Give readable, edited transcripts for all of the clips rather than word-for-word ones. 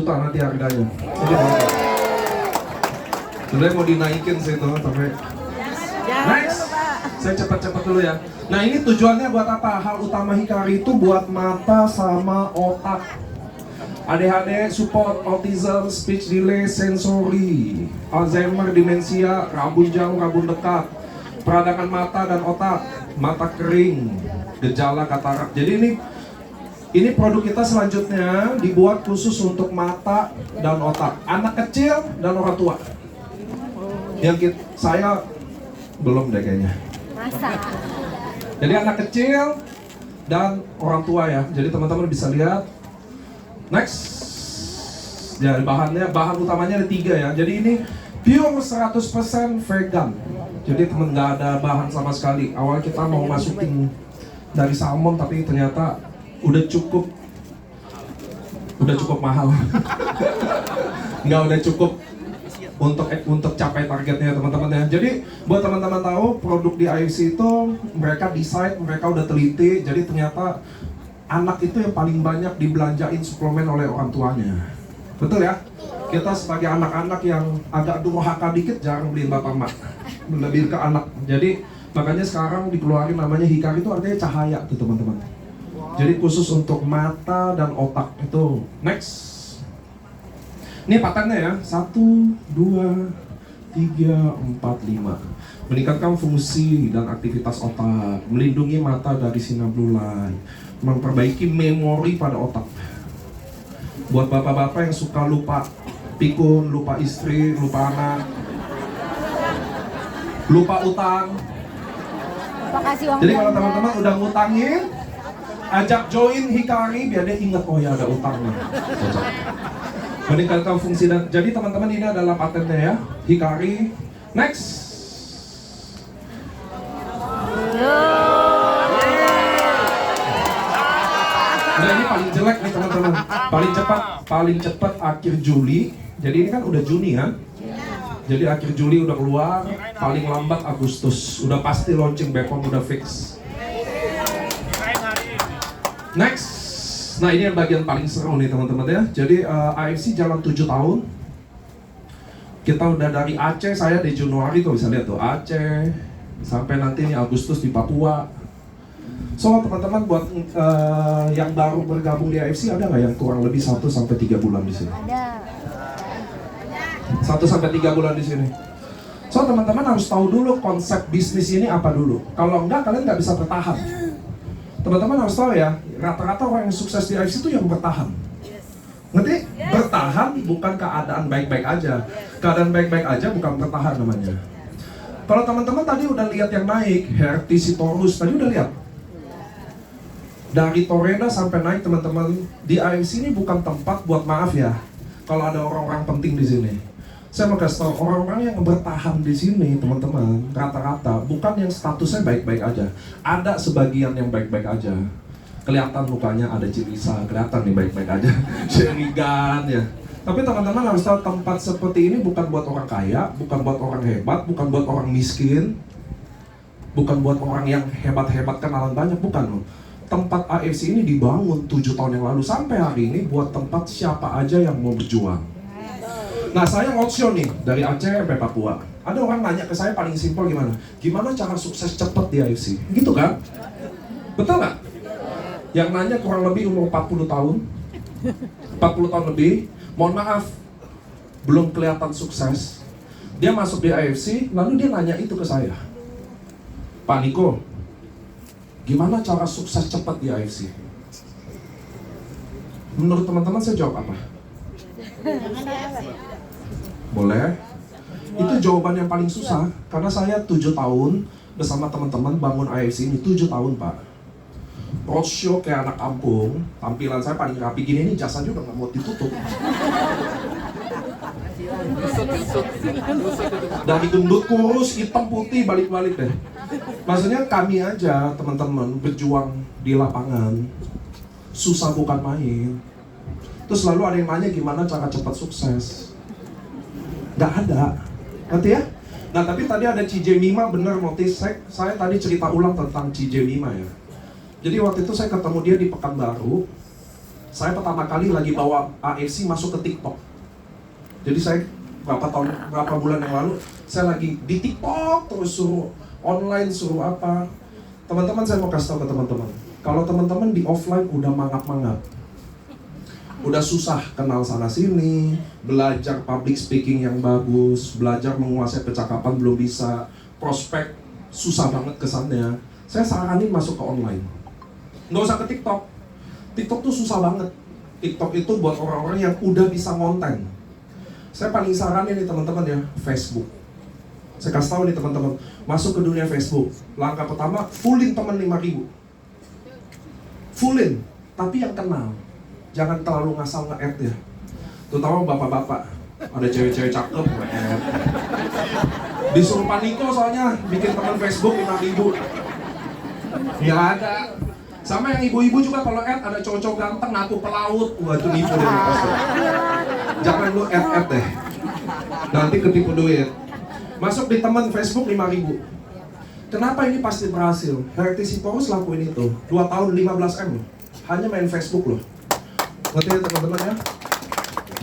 juta nanti harganya. Jadi sebenarnya mau dinaikin sih itu, tapi next. Saya cepat-cepat dulu ya. Nah ini tujuannya buat apa? Hal utama Hikari itu buat mata sama otak. ADHD, support, autism, speech delay, sensory, Alzheimer, demensia, rabun jauh, rabun dekat, peradangan mata dan otak, mata kering, gejala katarak. Jadi ini produk kita selanjutnya dibuat khusus untuk mata dan otak, anak kecil dan orang tua. Yang saya belum deh kayaknya. Masa? Jadi anak kecil dan orang tua ya. Jadi teman-teman bisa lihat. Next. Ya bahan utamanya ada 3 ya. Jadi ini pure 100% vegan. Jadi teman nggak ada bahan sama sekali. Awal kita mau masukin dari salmon tapi ternyata udah cukup mahal. Nggak udah cukup untuk capai targetnya teman-teman ya. Jadi buat teman-teman tahu produk di IFC itu mereka decide, mereka udah teliti. Jadi ternyata anak itu yang paling banyak dibelanjain suplemen oleh orang tuanya. Betul ya? Kita sebagai anak-anak yang agak durhaka dikit jarang beliin bapak mak, lebih ke anak. Jadi makanya sekarang dikeluarin namanya Hikari, itu artinya cahaya tuh teman-teman. Jadi khusus untuk mata dan otak itu. Next. Ini patennya ya. 1, 2, 3, 4, 5. Meningkatkan fungsi dan aktivitas otak, melindungi mata dari sinar blue light, memperbaiki memori pada otak. Buat bapak-bapak yang suka lupa pikun, lupa istri, lupa anak, lupa utang. Jadi kalau teman-teman udah ngutangin, ajak join Hikari biar dia ingat, oh ya ada utangnya. Cocok. Meningkatkan fungsi dan jadi teman-teman ini adalah patennya ya, Hikari. Next. Nah ini paling jelek nih teman-teman. Paling cepat akhir Juli. Jadi ini kan udah Juni kan? Jadi akhir Juli udah keluar, paling lambat Agustus. Udah pasti launching, Bepom udah fix. Next. Nah ini yang bagian paling seru nih teman-teman ya. Jadi IFC jalan 7 tahun. Kita udah dari Aceh, saya di Januari tuh bisa lihat tuh Aceh, sampai nanti ini Agustus di Papua. So teman-teman buat yang baru bergabung di IFC ada nggak yang kurang lebih 1-3 bulan di sini? Ada. 1-3 bulan di sini. So teman-teman harus tahu dulu konsep bisnis ini apa dulu. Kalau enggak kalian nggak bisa bertahan. Teman-teman harus tahu ya, rata-rata orang yang sukses di IFC itu yang bertahan. Ngerti? Bertahan bukan keadaan baik-baik aja. Keadaan baik-baik aja bukan bertahan namanya. Kalau teman-teman tadi udah lihat yang naik, Hertisitorus tadi udah lihat. Dari Torreda sampai naik teman-teman, di IFC ini bukan tempat buat maaf ya. Kalau ada orang-orang penting di sini. Saya mau kasih tahu orang-orang yang bertahan di sini teman-teman, rata-rata bukan yang statusnya baik-baik aja. Ada sebagian yang baik-baik aja. Kelihatan mukanya ada Cilisa, kelihatan nih baik-baik aja. Sherigan ya. Tapi teman-teman harus tahu tempat seperti ini bukan buat orang kaya, bukan buat orang hebat, bukan buat orang miskin, bukan buat orang yang hebat-hebat kenalan banyak, bukan loh. Tempat AFC ini dibangun 7 tahun yang lalu sampai hari ini buat tempat siapa aja yang mau berjuang. Nah saya roadshow nih dari Aceh sampai Papua. Ada orang nanya ke saya paling simpel gimana? Gimana cara sukses cepat di AFC? Gitu kan? Betul nggak? Yang nanya kurang lebih umur 40 tahun 40 tahun lebih. Mohon maaf, belum kelihatan sukses. Dia masuk di AFC, lalu dia nanya itu ke saya. Pak Niko, gimana cara sukses cepat di AFC? Menurut teman-teman saya jawab apa? Boleh? Itu jawaban yang paling susah. Karena saya 7 tahun bersama teman-teman bangun AFC ini 7 tahun Pak. Roadshow kayak anak kampung. Tampilan saya paling rapi gini, ini jasa juga nggak mau ditutup. Dari gendut kurus, hitam putih, balik-balik deh. Maksudnya kami aja teman-teman berjuang di lapangan. Susah bukan main. Terus selalu ada yang nanya gimana cara cepat sukses. Nggak ada. Ngerti ya? Nah tapi tadi ada CJ Mima, bener notice. Saya tadi cerita ulang tentang CJ Mima ya. Jadi waktu itu saya ketemu dia di Pekanbaru. Saya pertama kali lagi bawa AFC masuk ke TikTok. Jadi saya berapa bulan yang lalu, saya lagi di TikTok terus suruh online, suruh apa. Teman-teman, saya mau kasih tahu ke teman-teman, kalau teman-teman di offline udah mangap-mangap, udah susah kenal sana sini, belajar public speaking yang bagus, belajar menguasai percakapan belum bisa, prospek susah banget kesannya, saya saranin masuk ke online. Nggak usah ke TikTok. TikTok tuh susah banget. TikTok itu buat orang-orang yang udah bisa ngonten. Saya paling saranin nih teman-teman ya, Facebook. Saya kasih tahu nih teman-teman, masuk ke dunia Facebook. Langkah pertama, fullin teman 5.000. Fullin, tapi yang kenal. Jangan terlalu ngasal nge-add ya. Terutama bapak-bapak. Ada cewek-cewek cakep nge-add. Disuruh paniko soalnya, bikin teman Facebook 5.000. Ya ada. Sama yang ibu-ibu juga kalau add ada cowok-cowok ganteng ngaku pelaut. Wah itu nipu deh. Jangan lu add deh. Nanti ketipu duit. Masuk di teman Facebook 5.000. Kenapa ini pasti berhasil? Hertisiporus lakuin itu 2 tahun 15M loh. Hanya main Facebook loh. Ngerti ya teman-teman ya?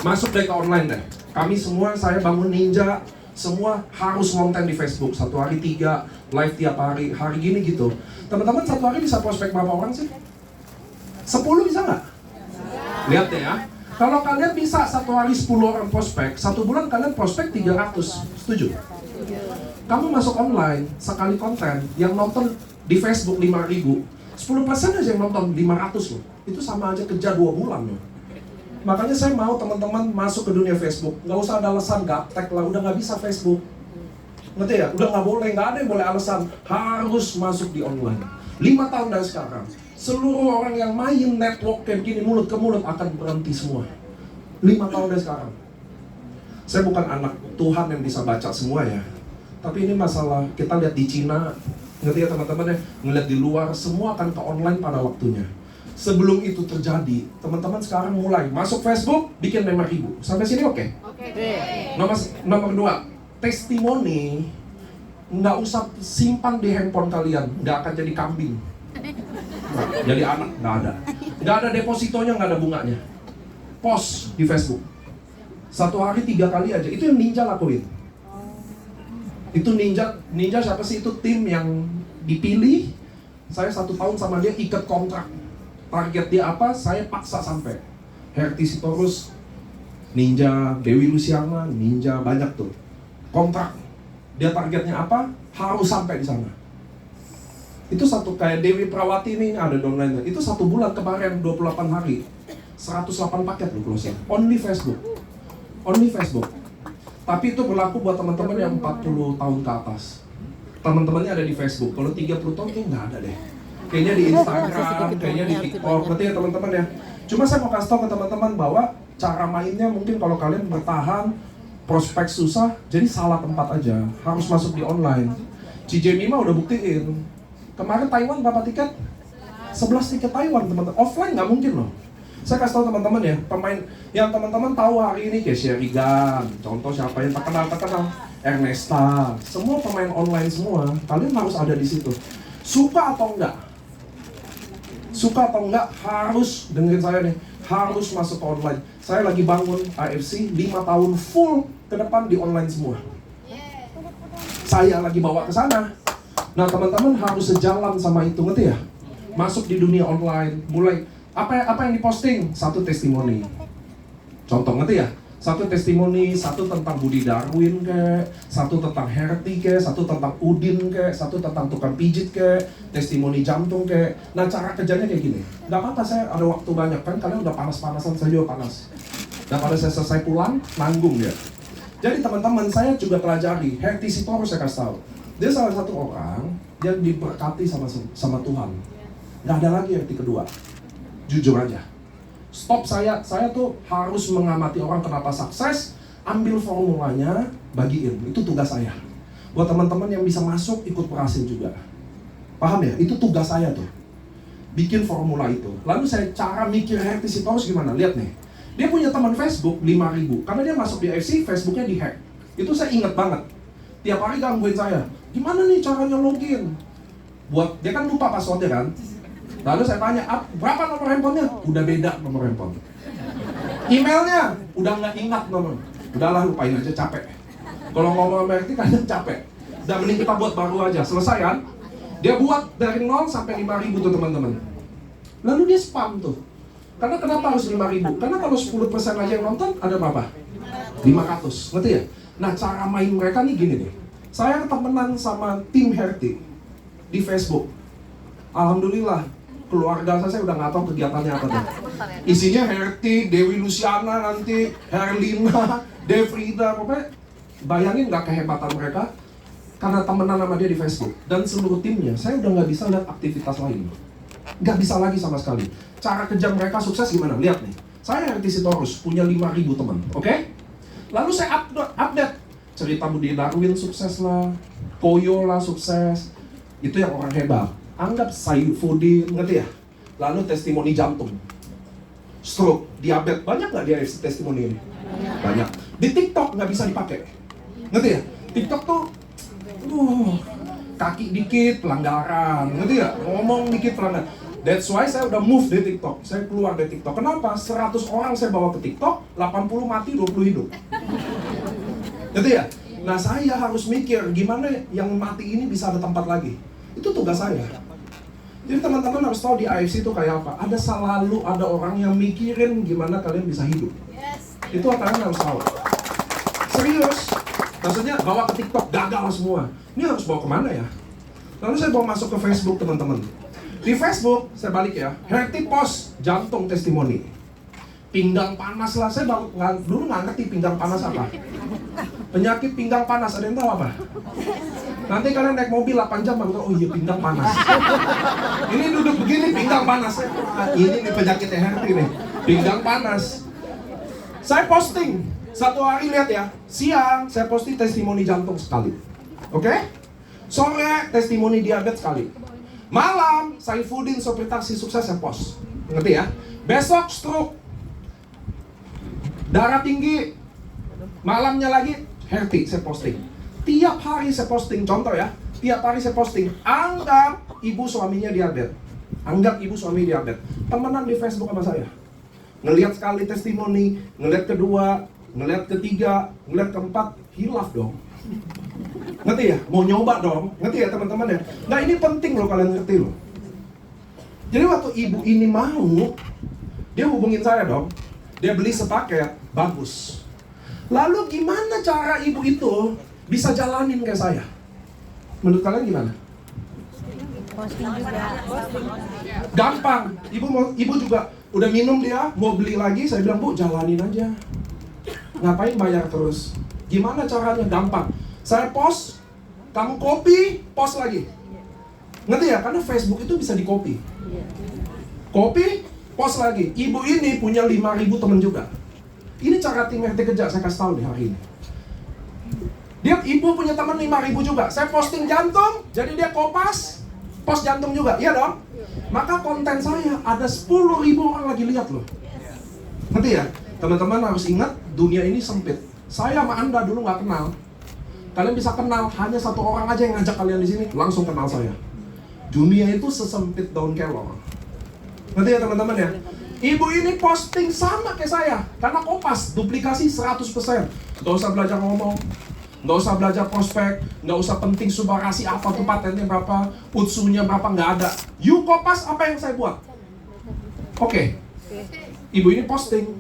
Masuk deh ke online deh. Kami semua, saya bangun Ninja, semua harus konten di Facebook. 1 hari 3, live tiap hari, hari gini gitu. Teman-teman 1 hari bisa prospek berapa orang sih? 10 bisa nggak? Lihat deh ya. Kalau kalian bisa 1 hari 10 orang prospek, 1 bulan kalian prospek 300. Setuju? Kamu masuk online, sekali konten, yang nonton di Facebook 5.000, 10% aja yang nonton 500 loh. Itu sama aja kerja 2 bulan loh. Makanya saya mau teman-teman masuk ke dunia Facebook. Nggak usah ada alasan gaptek lah, udah nggak bisa Facebook. Ngerti ya? Udah nggak boleh, nggak ada yang boleh alasan. Harus masuk di online. 5 tahun dari sekarang, seluruh orang yang main network kayak gini mulut ke mulut akan berhenti semua. 5 tahun dari sekarang. Saya bukan anak Tuhan yang bisa baca semua ya. Tapi ini masalah, kita lihat di Cina, ngerti ya teman-teman ya, ngeliat di luar, semua akan ke online pada waktunya. Sebelum itu terjadi, teman-teman sekarang mulai masuk Facebook, bikin 5.000. Sampai sini oke? Oke. Nomor 2, testimoni nggak usah simpan di handphone kalian, nggak akan jadi kambing. Nah, jadi anak, nggak ada depositonya, nggak ada bunganya. Post di Facebook. 1 hari 3 kali aja, itu yang Ninja lakuin. Itu Ninja siapa sih? Itu tim yang dipilih. Saya 1 tahun sama dia, ikat kontrak. Target dia apa, saya paksa sampai. Hertisiporus, Ninja, Dewi Luciana, Ninja, banyak tuh. Kontrak. Dia targetnya apa? Harus sampai di sana. Itu satu, kayak Dewi Prawati nih, ada downline. Itu 1 bulan kemarin, 28 hari. 108 paket loh closing. Only Facebook. Only Facebook. Tapi itu berlaku buat teman-teman yang 40 tahun ke atas. Teman-temannya ada di Facebook. Kalau 30 tahun kayaknya nggak ada deh. Kayaknya di Instagram, kayaknya di TikTok. Ngerti ya teman-teman ya? Cuma saya mau kasih tau ke teman-teman bahwa cara mainnya mungkin kalau kalian bertahan, prospek susah, jadi salah tempat aja. Harus masuk di online. CJ Mima udah buktiin. Kemarin Taiwan berapa tiket? 11 tiket Taiwan teman-teman. Offline nggak mungkin loh. Saya kasih tahu teman-teman ya, pemain yang teman-teman tahu hari ini kayak Sheridan, contoh siapa yang terkenal, Ernesta, semua pemain online semua, kalian harus ada di situ. Suka atau enggak? Suka atau enggak, harus dengerin saya nih, harus masuk ke online. Saya lagi bangun AFC 5 tahun full ke depan di online semua. Saya lagi bawa ke sana. Nah teman-teman harus sejalan sama itu, ngerti ya? Masuk di dunia online, mulai apa yang diposting? 1 testimoni. Contoh ngerti ya? 1 testimoni, 1 tentang Budi Darwin kek, 1 tentang Herti kek, 1 tentang Udin kek, 1 tentang tukang pijit kek, testimoni jantung kek. Nah cara kerjanya kayak gini. Gak apa-apa, saya ada waktu banyak kan, kalian udah panas-panasan, saya juga panas. Dan pada saya selesai pulang, nanggung ya. Jadi teman-teman, saya juga pelajari Hertisiporus, saya kasih tahu. Dia salah satu orang yang diberkati sama Tuhan. Gak ada lagi Herti kedua. Jujur aja, stop saya tuh harus mengamati orang kenapa sukses, ambil formulanya, bagiin, itu tugas saya. Buat teman-teman yang bisa masuk, ikut berhasil juga. Paham ya? Itu tugas saya tuh, bikin formula itu. Lalu saya cara mikir Hertisiporus gimana? Lihat nih, dia punya teman Facebook 5.000, karena dia masuk di FC, Facebooknya dihack. Itu saya inget banget, tiap hari gangguin saya, gimana nih caranya login? Buat, dia kan lupa passwordnya kan? Lalu saya tanya, berapa nomor handphonenya? Udah beda nomor handphone. Emailnya, udah nggak ingat nomor. Udahlah, lupain aja, capek. Kalau ngomong sama RT kadang capek. Udah mending kita buat baru aja, selesai kan? Dia buat dari 0 sampai 5.000 tuh teman-teman. Lalu dia spam tuh. Karena kenapa harus 5.000? Karena kalau 10% aja yang nonton, ada berapa? 500, ngerti ya? Nah, cara main mereka nih gini deh. Saya temenan sama tim Herti di Facebook. Alhamdulillah, keluarga saya udah nggak tahu kegiatannya apa tuh. Isinya Herti, Dewi Luciana nanti, Herlina, Devrida, pokoknya bayangin nggak kehebatan mereka karena temenan sama dia di Facebook. Dan seluruh timnya, saya udah nggak bisa lihat aktivitas lain. Nggak bisa lagi sama sekali. Cara kerja mereka sukses gimana? Lihat nih, saya Herti Sitorus, punya 5.000 teman, oke? Lalu saya update. Cerita Budi Darwin sukses lah, Koyo lah sukses. Itu yang orang hebat. Anggap Saifuddin, ngerti ya? Lalu testimoni jantung, stroke, diabetes, banyak nggak dia testimoni ini? Banyak. Di TikTok nggak bisa dipakai, ngerti ya? TikTok tuh, kaki dikit pelanggaran, ngerti ya? Ngomong dikit pelanggaran. That's why saya udah move dari TikTok. Saya keluar dari TikTok. Kenapa? 100 orang saya bawa ke TikTok, 80 mati, 20 hidup. Ngerti ya? Nah, saya harus mikir gimana yang mati ini bisa ada tempat lagi. Itu tugas saya. Jadi teman-teman harus tahu di AFC itu kayak apa. Ada selalu ada orang yang mikirin gimana kalian bisa hidup. Itu kalian harus tahu. Serius. Maksudnya bawa ke TikTok gagal semua. Ini harus bawa kemana ya? Lalu saya bawa masuk ke Facebook teman-teman. Di Facebook, saya balik ya. Herti post jantung testimoni. Pinggang panas lah. Saya dulu nggak ngerti pinggang panas apa. Penyakit pinggang panas, ada yang tahu apa? Nanti kalian naik mobil 8 jam baru tahu, oh iya pinggang panas. Ini duduk begini pinggang panas. Ini nih penyakitnya Herti nih, pinggang panas. Saya posting, satu hari lihat ya, siang saya posting testimoni jantung sekali. Oke? Sore testimoni diabetes sekali. Malam, Saifuddin sopir taksi sukses saya post. Ngerti ya? Besok stroke, darah tinggi. Malamnya lagi, Herti saya posting. Tiap hari saya posting, contoh ya. Tiap hari saya posting. Anggap ibu suaminya diabetes. Anggap ibu suami diabetes. Temenan di Facebook sama saya. Ngelihat sekali testimoni, ngelihat kedua, ngelihat ketiga, ngelihat keempat, hilaf dong. Ngerti ya? Mau nyoba dong. Ngerti ya teman-teman ya? Nah ini penting loh kalian ngerti loh. Jadi waktu ibu ini mau, dia hubungin saya dong. Dia beli sepaket, bagus. Lalu gimana cara ibu itu bisa jalanin kayak saya? Menurut kalian gimana? Posting juga. Gampang. Ibu juga udah minum dia, mau beli lagi, saya bilang, Bu, jalanin aja. Ngapain bayar terus? Gimana caranya? Gampang. Saya post, kamu copy, post lagi. Ngerti ya? Karena Facebook itu bisa di copy. Copy, post lagi. Ibu ini punya 5.000 teman juga. Ini cara tim RT kerja, saya kasih tahu nih hari ini. Dia ibu punya teman 5.000 juga. Saya posting jantung, jadi dia kopas, post jantung juga, iya dong? Maka konten saya ada 10.000 orang lagi lihat loh. Ngerti ya? Teman-teman harus ingat, dunia ini sempit. Saya sama Anda dulu nggak kenal. Kalian bisa kenal, hanya satu orang aja yang ngajak kalian di sini, langsung kenal saya. Dunia itu sesempit daun kelor. Ngerti ya teman-teman ya? Ibu ini posting sama kayak saya, karena kopas, duplikasi 100%. Nggak usah belajar ngomong, nggak usah belajar prospek, nggak usah penting subarasi apa tuh patennya berapa, utsunya berapa, nggak ada. You kopas apa yang saya buat. Oke. Ibu ini posting,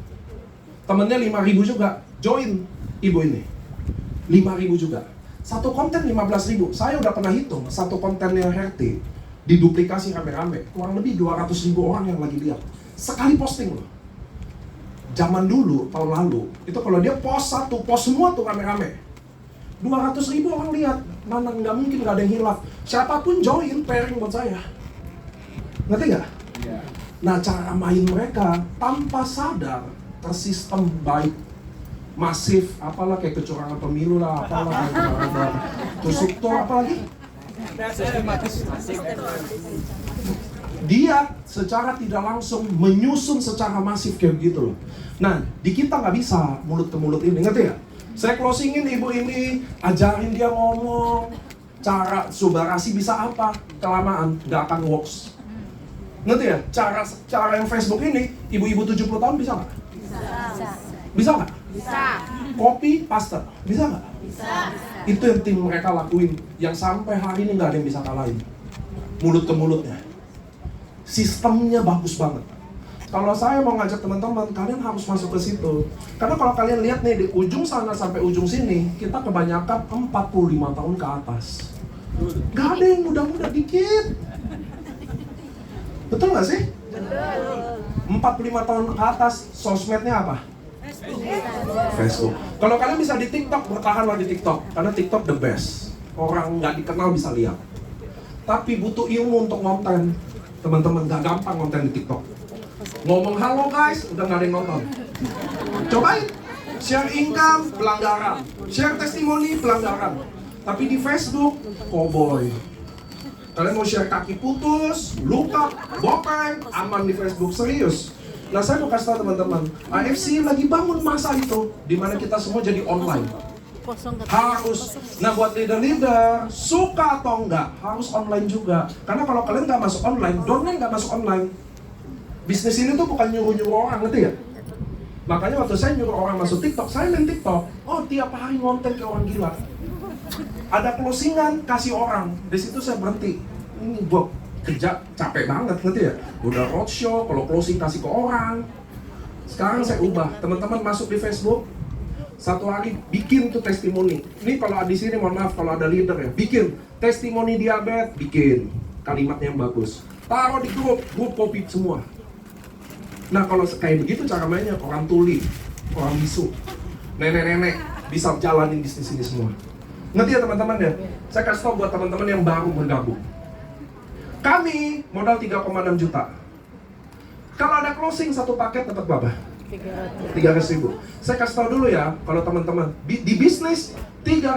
temennya 5.000 juga, join ibu ini. 5.000 juga. Satu konten 15.000. Saya udah pernah hitung, satu kontennya Herti diduplikasi rame-rame, kurang lebih 200.000 orang yang lagi lihat. Sekali posting loh. Zaman dulu, tahun lalu, itu kalau dia post satu, post semua tuh rame-rame. 200.000 orang lihat, mana nggak mungkin nggak ada yang hilaf. Siapapun join, pairing buat saya. Ngerti nggak? Yeah. Nah cara main mereka tanpa sadar tersistem baik, masif, apalah kayak kecurangan pemilu lah, apalah kayak terstruktur, apalagi? Dia secara tidak langsung menyusun secara masif kayak begitu loh. Nah, di kita nggak bisa mulut ke mulut ini, ngerti ya? Saya closingin ibu ini, ajarin dia ngomong, cara subarasi bisa apa, kelamaan nggak akan works. Ngerti ya? Cara yang Facebook ini, ibu-ibu 70 tahun bisa nggak? Bisa. Bisa nggak? Bisa. Copy, paste, bisa nggak? Bisa. Itu yang tim mereka lakuin, yang sampai hari ini nggak ada yang bisa kalahin. Mulut ke mulutnya. Sistemnya bagus banget. Kalau saya mau ngajak teman-teman, kalian harus masuk ke situ. Karena kalau kalian lihat nih, di ujung sana sampai ujung sini, kita kebanyakan 45 tahun ke atas. Gak ada yang muda-muda, dikit. Betul gak sih? Betul. 45 tahun ke atas, sosmednya apa? Facebook. Kalau kalian bisa di TikTok, bertahanlah di TikTok. Karena TikTok the best. Orang nggak dikenal bisa lihat. Tapi butuh ilmu untuk konten. Teman-teman, gak gampang konten di TikTok. Ngomong halo guys, udah nggak ada yang nonton. Cobain. Share income, pelanggaran. Share testimoni, pelanggaran. Tapi di Facebook, cowboy. Kalian mau share kaki putus, luka, bopeng, aman di Facebook, serius. Nah, saya mau kasih tahu teman-teman, AFC lagi bangun masa itu, di mana kita semua jadi online. Harus. Nah, buat leader-leader, suka atau enggak, harus online juga. Karena kalau kalian nggak masuk online, domain nggak masuk online. Bisnis ini tuh bukan nyuruh-nyuruh orang, ngerti ya? Makanya waktu saya nyuruh orang masuk TikTok, saya main TikTok. Oh, tiap hari ngonten ke orang gila. Ada closingan, kasih orang. Di situ saya berhenti. Ini gua kerja capek banget, ngerti ya? Udah roadshow, kalau closing kasih ke orang. Sekarang saya ubah. Teman-teman masuk di Facebook, satu hari bikin tuh testimoni. Ini kalau di sini mohon maaf kalau ada leader ya, bikin testimoni diabetes, bikin kalimatnya yang bagus. Taruh di grup kopi semua. Nah, kalau kayak begitu cara mainnya, orang tuli, orang bisu, nenek-nenek bisa jalanin bisnis ini semua. Ngerti ya teman-teman ya? Saya kasih tau buat teman-teman yang baru bergabung. Kami modal 3,6 juta. Kalau ada closing satu paket dapat berapa? 300.000. Saya kasih tau dulu ya, kalau teman-teman di bisnis 300